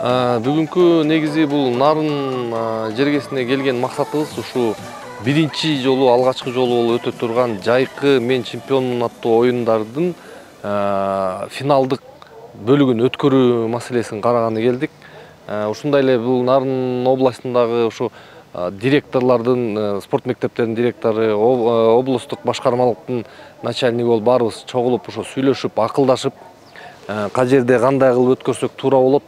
Бүгүнкү негизи бул нарын жергесине келген максатыбыз ушу биринчи жолу, алгачкы жолу болуп өтө турган жайкы мен чемпионмун аттуу оюндардын финалдык бөлүгүн өткөрүү маселесин караганы келдик. Ушундай эле бул Нарын областындагы ушу директорлордун, спорт мектептеринин директору, облустук башкармалыктын начальниги болуп баарыбыз чогулуп ошо сүйлөшүп, акылдашып, кай жерде кандай кылып өткөрсөк туура болот,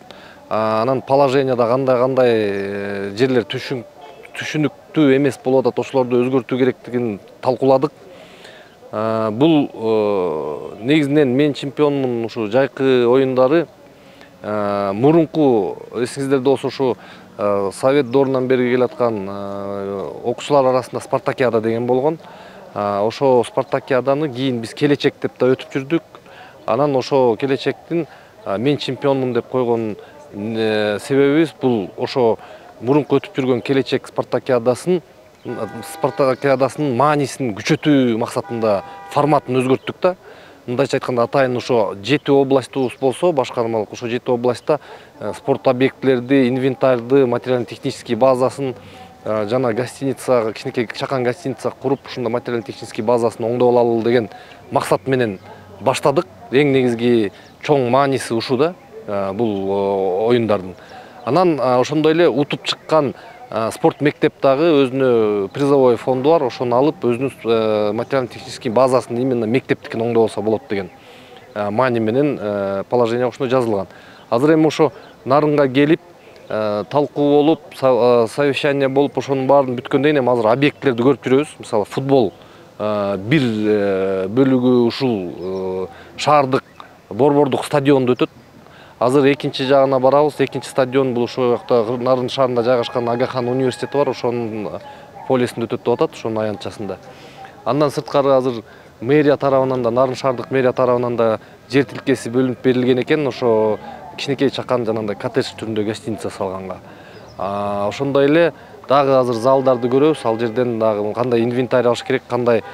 анан положенияда кандай жерлер түшүнүктүү эмес болуп атат, ошолорду өзгөртүү керектигин талкууладык. Бул негизинен мен чемпионмун ушу жайкы оюндары мурунку эсиңиздерде болсо ушу Совет доорунан бери келаткан окуучулар арасында спартакиада деген болгон. Ошо спартакиаданы кийин биз келечек деп да өтүп жүрдүк. Анан ошо келечектин мен чемпионмун деп койгон себебибиз бул ошо мурунку өтүп жүргөн келечек спартакиадасынын маанисин күчөтүү максатында форматын өзгөрттүк да. Мындайча айтканда атайын ошо 7 областыбыз болсо, башкармалык ошо 7 областта спорт объектилерди, инвентарды, материально-технический базасын жана гостиница, кичинекей чакан гостиница куруп, ушунда материально-технический базасын оңдоп алалы деген максат менен баштадык. Эң негизги чоң мааниси ушу да, бул оюндардын. Анан ошондой эле утуп чыккан спорт мектеп дагы өзүнө призовой фонду бар, ошону алып өзүнүн материально-технический базасын именно мектептикин оңдоп алса болот деген маани менен положение ошондой жазылган. Азыр эми ошо Нарынга келип талкуу болуп, совещание болуп, ошонун баарын бүткөндөн кийин эми азыр объектилерди көрүп жүрөбүз. Мисалы, футбол бир бөлүгү ушул шаардык борбордук стадиондо өтөт. Азыр экинчи жагына барабыз. Экинчи стадион бул ошол жакта Нарын шаарында жайгашкан Агахан университети бар, ошонун полисинде өтөт деп атат, ошонун аянтчасында. Андан сырткары азыр мэрия тарабынан да, Нарын шаардык мэрия тарабынан да жер тилкеси бөлүнүп берилген экен, ошо кичинекей чакан жанагындай коттедж түрүндө гостиница салганга. Ошондой эле дагы азыр залдарды көрөбүз. Ал жерден дагы кандай инвентарь алыш керек, кандай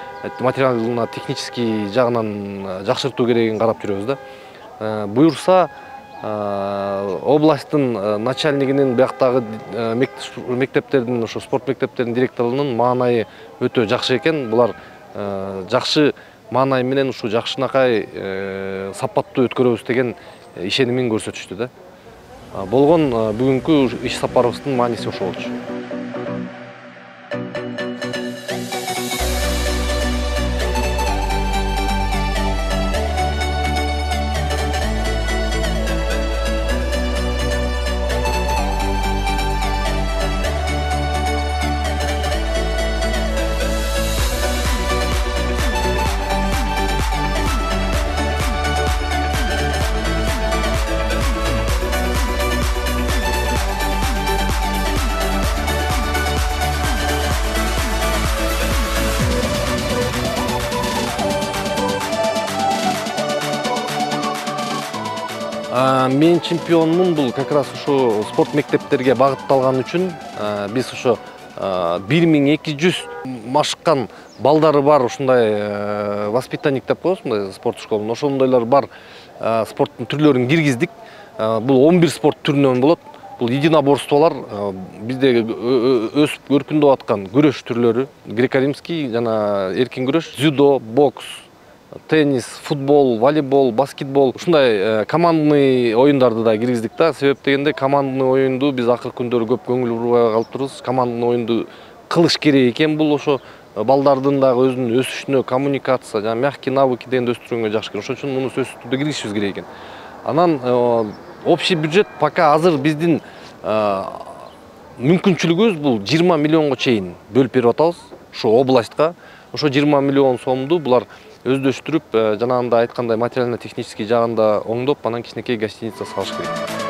материально-технический жагынан жакшыртуу керегин карап жүрөбүз да. Буюрса областтын начальнигинин бияктагы мектептердин, ошо спорт мектептеринин директорунун маанайы өтө жакшы экен. Булар жакшы маанай менен ушу жакшынакай сапаттуу өткөрөбүз деген ишенимин көрсөтүштү да. Болгон бүгүнкү иш сапарыбыздын мааниси ошол болчу. Мен чемпионмун бул как раз ушу спорт мектептерге багытталган үчүн биз ошо 1200 машыккан балдары бар ушундай воспитанник деп коебуз, мындай спорт школунун. Ошондойлор бар спорттун түрлөрүн киргиздик. Бул 11 спорт түрүнөн болот. Бул единоборстволор, бизде өсүп өркүндөп аткан күрөш түрлөрү, греко-римский жана эркин күрөш, дзюдо, бокс, теннис, футбол, волейбол, баскетбол, ушундай командный оюндарды да киргиздик да. Себеп дегенде командный оюнду биз акыркы күндөрү көп көңүл бурбай калып турубуз. Командный оюнду кылыш керек экен, бул ошо балдардын дагы өзүнүн өсүшүнө, коммуникация жана мягкий навыки дегенди өстүргөнгө жакшы экен. Ошон үчүн муну сөзсүздү киргизишибиз керек экен. Анан общий бюджет пока азыр биздин мүмкүнчүлүгүбүз бул 20 миллионго чейин бөлүп берип атабыз ушу областка. Ошо 20 миллион сомду булар өздөштүрүп, жанагындай айткандай материально-технический жагында оңдоп, анан кичинекей гостиница салыш керек.